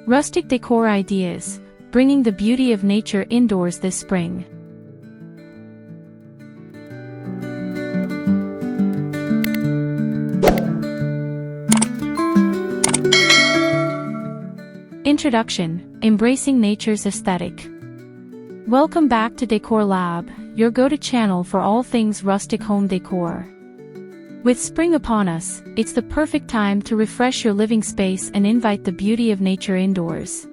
Rustic Decor Ideas, bringing the beauty of nature indoors this spring. Introduction: Embracing nature's aesthetic. Welcome back to Decor Lab, your go-to channel for all things rustic home decor. With spring upon us, it's the perfect time to refresh your living space and invite the beauty of nature indoors.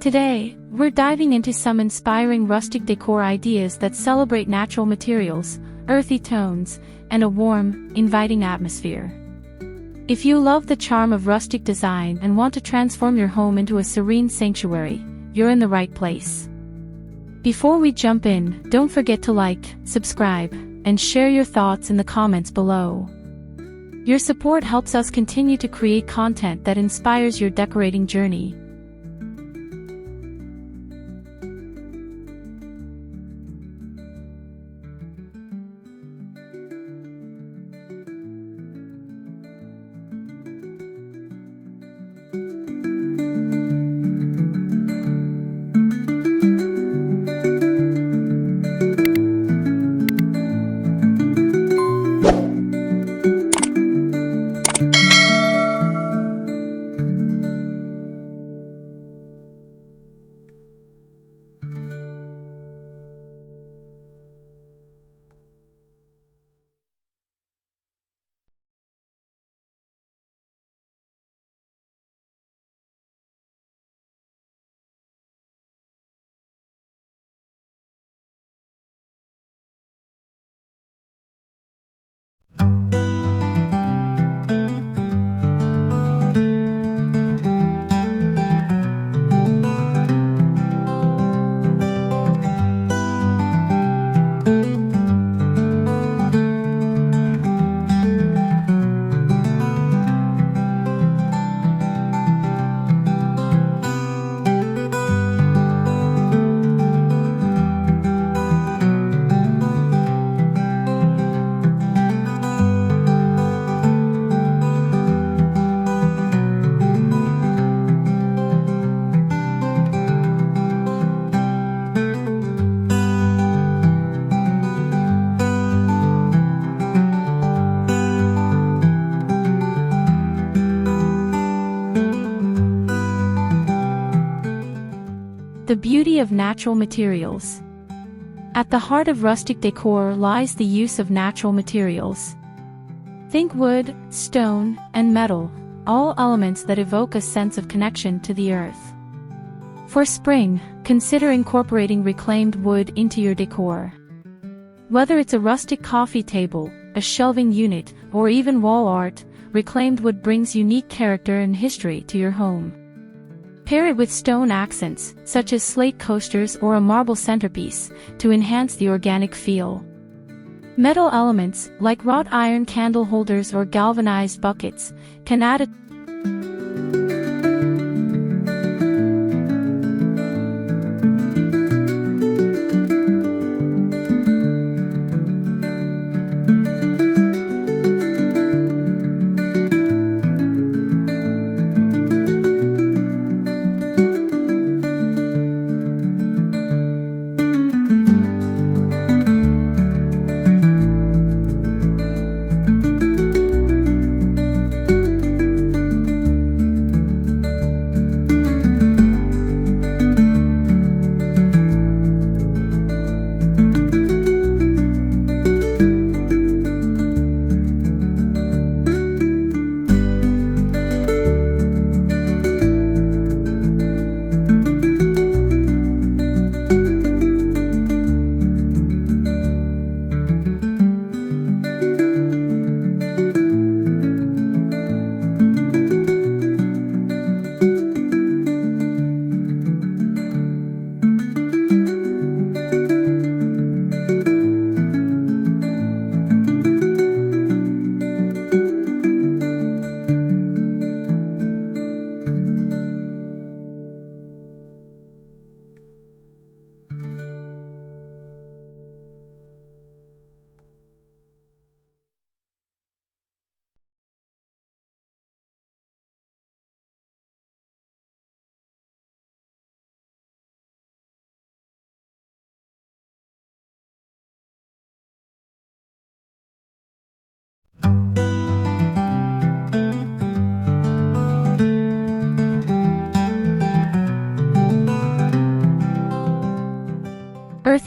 Today, we're diving into some inspiring rustic decor ideas that celebrate natural materials, earthy tones, and a warm, inviting atmosphere. If you love the charm of rustic design and want to transform your home into a serene sanctuary, you're in the right place. Before we jump in, don't forget to like, subscribe, and share your thoughts in the comments below. Your support helps us continue to create content that inspires your decorating journey. The beauty of natural materials. At the heart of rustic decor lies the use of natural materials. Think wood, stone, and metal, all elements that evoke a sense of connection to the earth. For spring, consider incorporating reclaimed wood into your decor. Whether it's a rustic coffee table, a shelving unit, or even wall art, reclaimed wood brings unique character and history to your home. Pair it with stone accents, such as slate coasters or a marble centerpiece, to enhance the organic feel. Metal elements, like wrought iron candle holders or galvanized buckets, can add a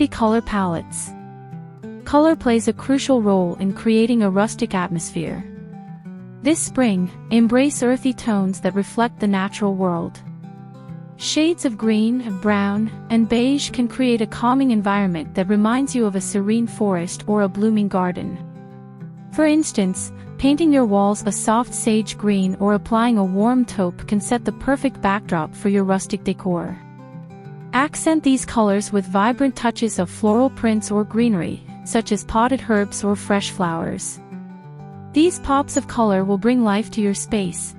earthy color palettes. Color plays a crucial role in creating a rustic atmosphere. This spring, embrace earthy tones that reflect the natural world. Shades of green, brown, and beige can create a calming environment that reminds you of a serene forest or a blooming garden. For instance, painting your walls a soft sage green or applying a warm taupe can set the perfect backdrop for your rustic decor. Accent these colors with vibrant touches of floral prints or greenery, such as potted herbs or fresh flowers. These pops of color will bring life to your space.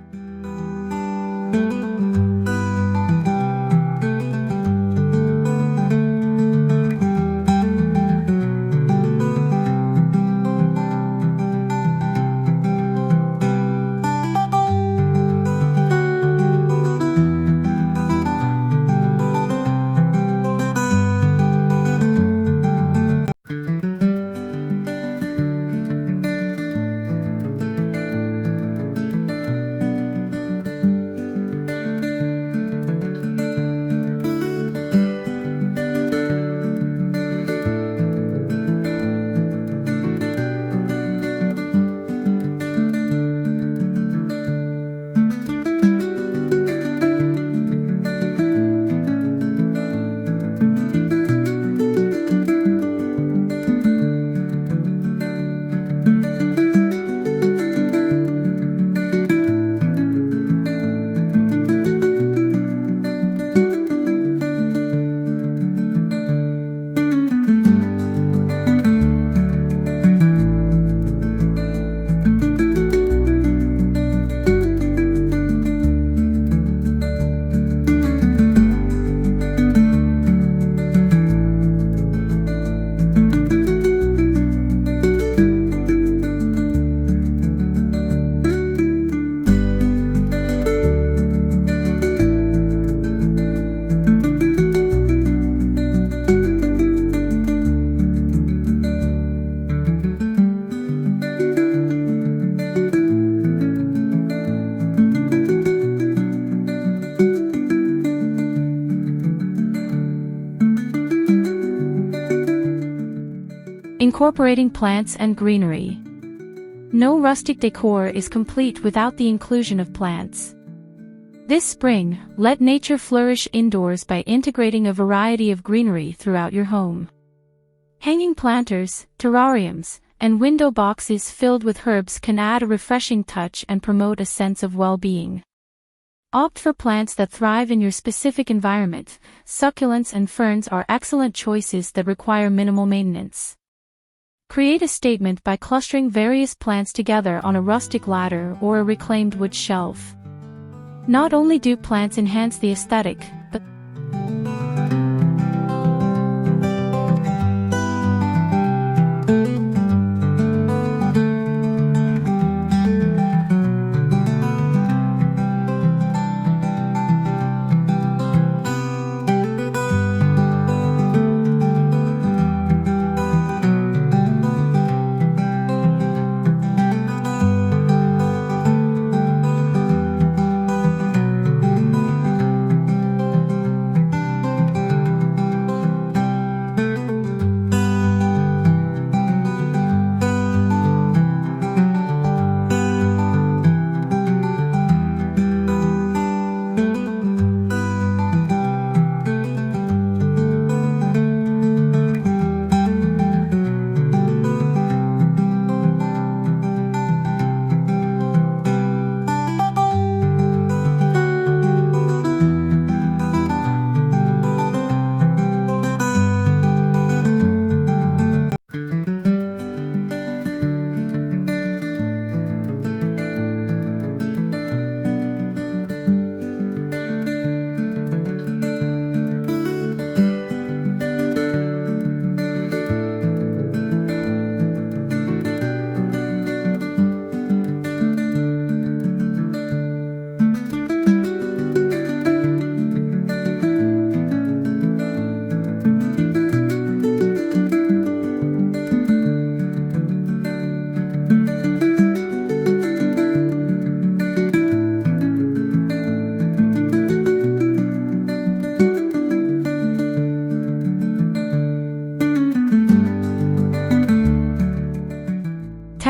Incorporating plants and greenery. No rustic decor is complete without the inclusion of plants. This spring, let nature flourish indoors by integrating a variety of greenery throughout your home. Hanging planters, terrariums, and window boxes filled with herbs can add a refreshing touch and promote a sense of well-being. Opt for plants that thrive in your specific environment. Succulents and ferns are excellent choices that require minimal maintenance. Create a statement by clustering various plants together on a rustic ladder or a reclaimed wood shelf. Not only do plants enhance the aesthetic, but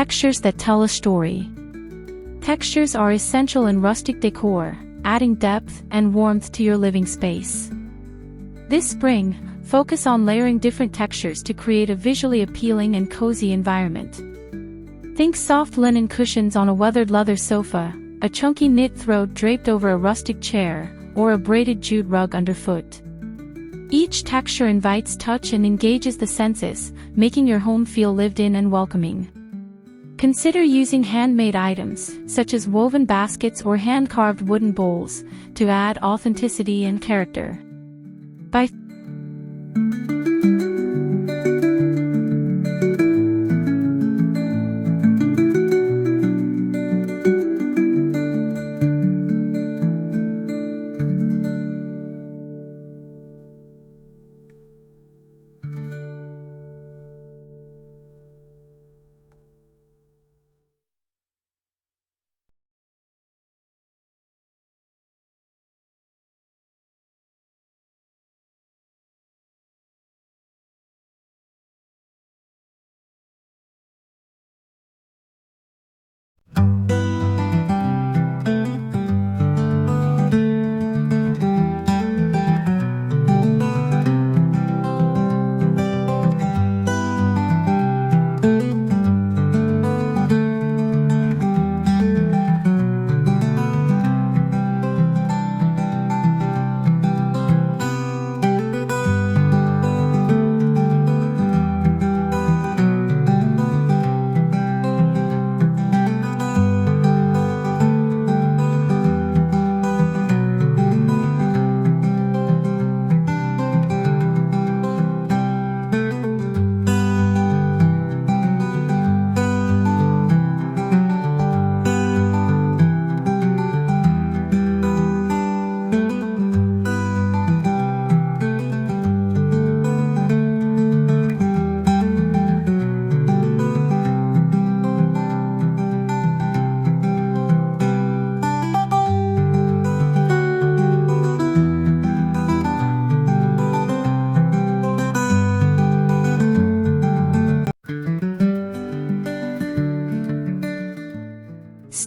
Textures that tell a story. Textures are essential in rustic decor, adding depth and warmth to your living space. This spring, focus on layering different textures to create a visually appealing and cozy environment. Think soft linen cushions on a weathered leather sofa, a chunky knit throat draped over a rustic chair, or a braided jute rug underfoot. Each texture invites touch and engages the senses, making your home feel lived in and welcoming. Consider using handmade items, such as woven baskets or hand-carved wooden bowls, to add authenticity and character. By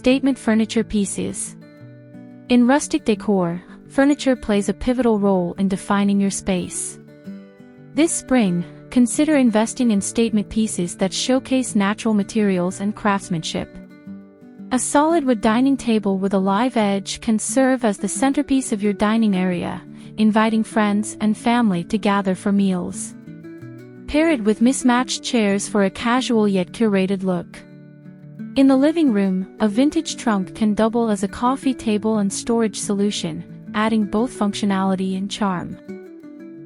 statement furniture pieces. In rustic decor, furniture plays a pivotal role in defining your space. This spring, consider investing in statement pieces that showcase natural materials and craftsmanship. A solid wood dining table with a live edge can serve as the centerpiece of your dining area, inviting friends and family to gather for meals. Pair it with mismatched chairs for a casual yet curated look. In the living room, a vintage trunk can double as a coffee table and storage solution, adding both functionality and charm.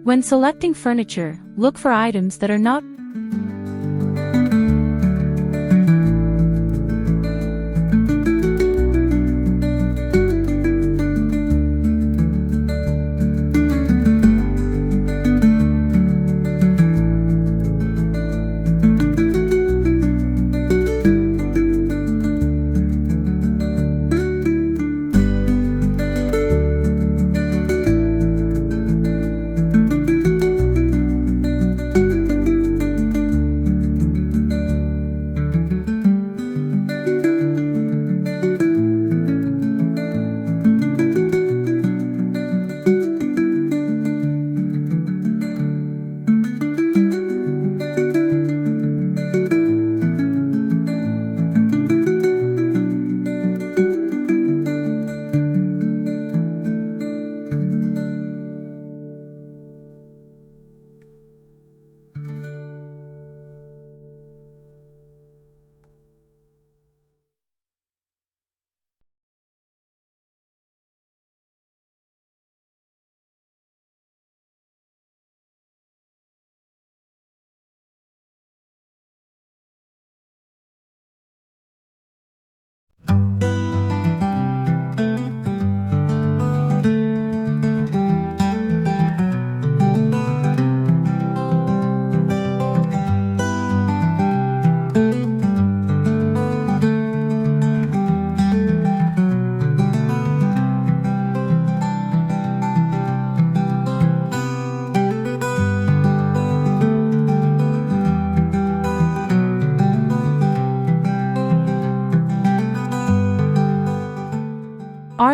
When selecting furniture, look for items that are not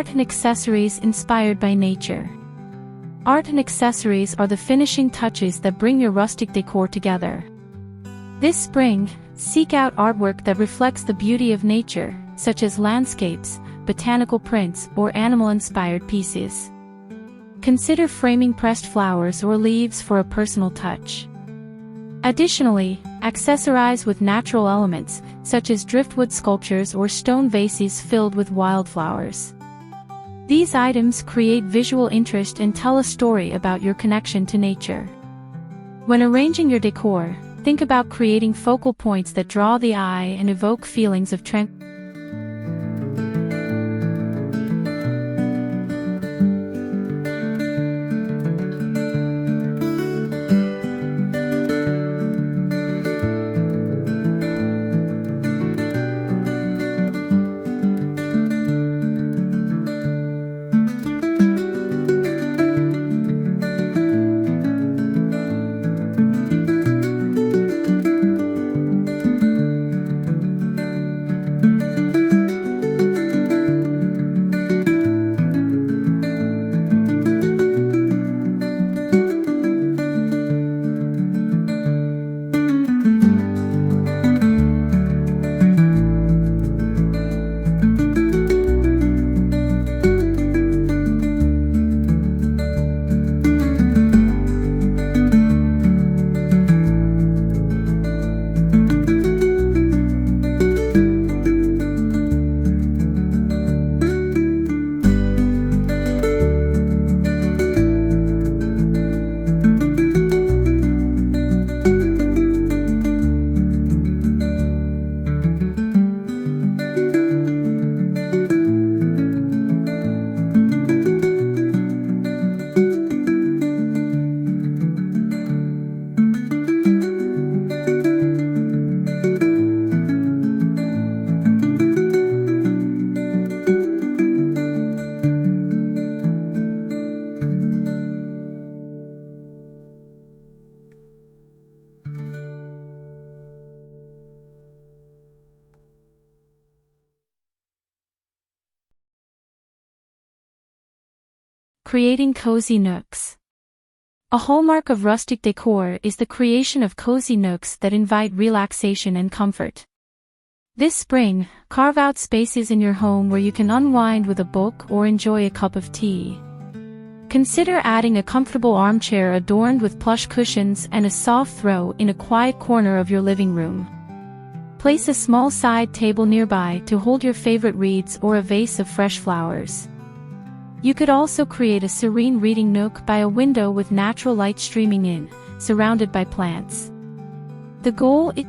art and accessories inspired by nature. Art and accessories are the finishing touches that bring your rustic decor together. This spring, seek out artwork that reflects the beauty of nature, such as landscapes, botanical prints, or animal-inspired pieces. Consider framing pressed flowers or leaves for a personal touch. Additionally, accessorize with natural elements, such as driftwood sculptures or stone vases filled with wildflowers. These items create visual interest and tell a story about your connection to nature. When arranging your decor, think about creating focal points that draw the eye and evoke feelings of tranquility. Creating cozy nooks. A hallmark of rustic decor is the creation of cozy nooks that invite relaxation and comfort. This spring, carve out spaces in your home where you can unwind with a book or enjoy a cup of tea. Consider adding a comfortable armchair adorned with plush cushions and a soft throw in a quiet corner of your living room. Place a small side table nearby to hold your favorite reads or a vase of fresh flowers. You could also create a serene reading nook by a window with natural light streaming in, surrounded by plants. The goal is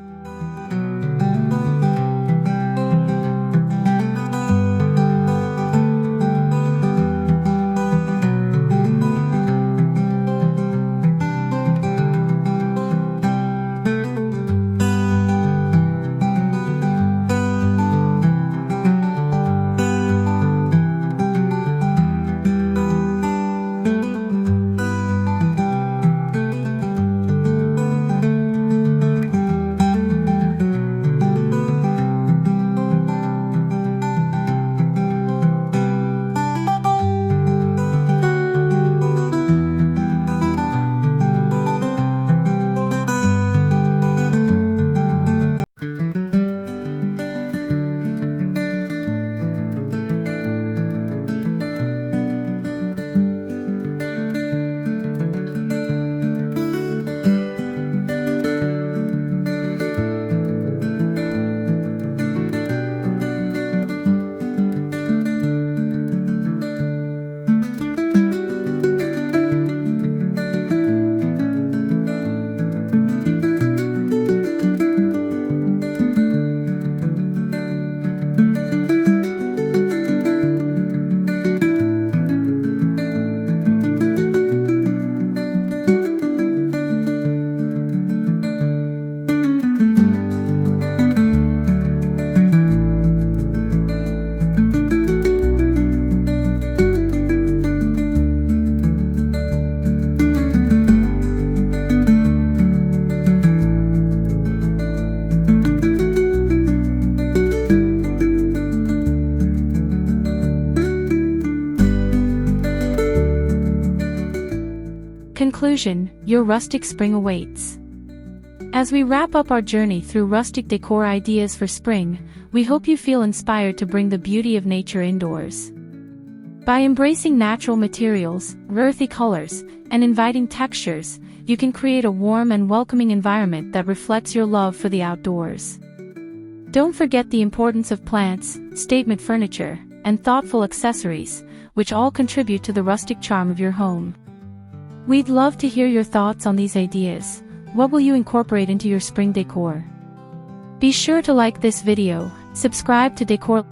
conclusion, your rustic spring awaits. As we wrap up our journey through rustic decor ideas for spring, we hope you feel inspired to bring the beauty of nature indoors. By embracing natural materials, earthy colors, and inviting textures, you can create a warm and welcoming environment that reflects your love for the outdoors. Don't forget the importance of plants, statement furniture, and thoughtful accessories, which all contribute to the rustic charm of your home. We'd love to hear your thoughts on these ideas. What will you incorporate into your spring decor? Be sure to like this video, subscribe to Decor